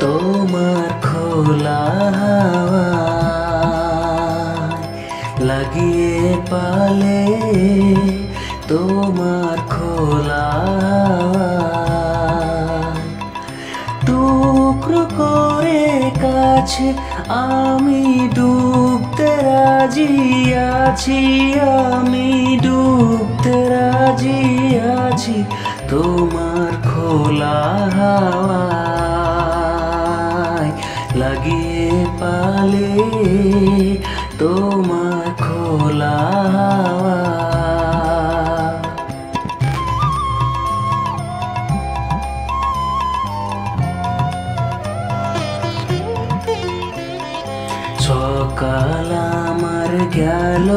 তোমার খোলা হাওয়ায় লাগিয়ে পালে তোমার খোলা হাওয়ায় টুকরো করে কাছে আমি ডুবতে রাজি আছি, আমি ডুবতে রাজি আছি তোমার খোলা হাওয়ায় লাগিয়ে পালে তোমার খোলা হাওয়া। সকাল আমার গেল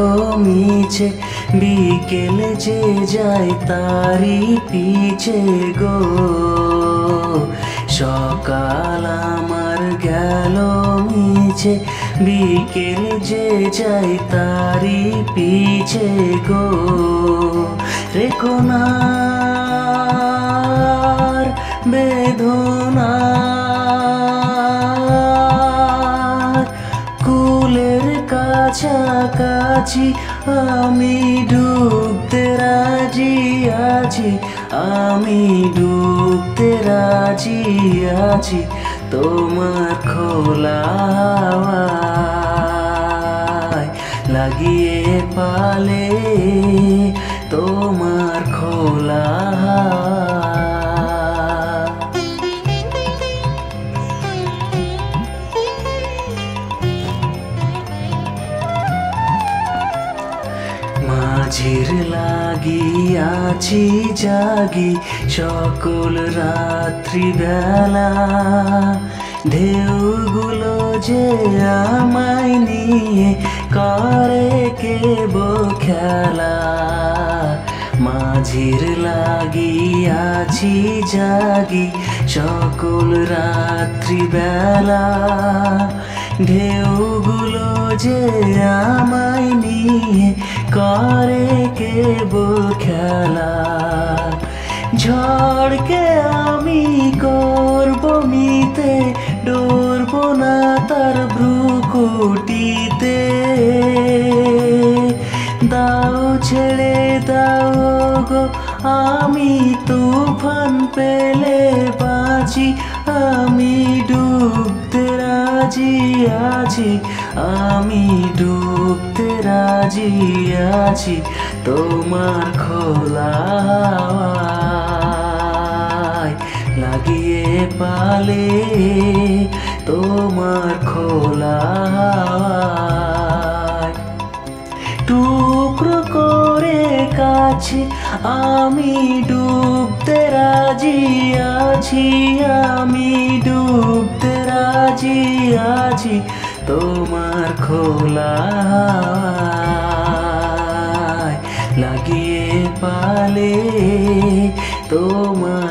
মিছে, বিকেল যে যায় তারি পিছে গো। সকাল আমার গেল মিছে, বিকেল যে যায় তারি পিছে গো। রেখো না আর বেদনা কুলের কাছাকাছি আমি ডুবতে রাজি আছি, আমি ডুবতে রাজি আছি তোমার খোলা হাওয়ায় লাগিয়ে পালে তোমার খোলা হাওয়া। মাঝির লাগিয়াছি জাগি সকল রাত্রি বেলা, ঢেউগুলো যে আমায় নিয়ে করে কেব খেলা। মাঝির লাগিয়াছি জাগি সকল রাত্রি বেলা, ঢেউগুলো যে আমায় নিয়ে করে কেব খেলা। ঝড়কে আমি করব মিতে, ডরব না তার ভ্রুকুটিতে। দাও ছেড়ে দাও গো আমি তুফান পেলে বাঁচি, আমি ডুবতে রাজি আছি, আমি ডুবতে রাজি আছি তোমার খোলা হাওয়ায় লাগিয়ে পালে তোমার খোলা হাওয়ায়। টুকরো করে কাছে আমি ডুবতে রাজি আছি, আমি ডুবতে রাজি আছি তোমার খোলা হাওয়ায় লাগিয়ে পালে তোমার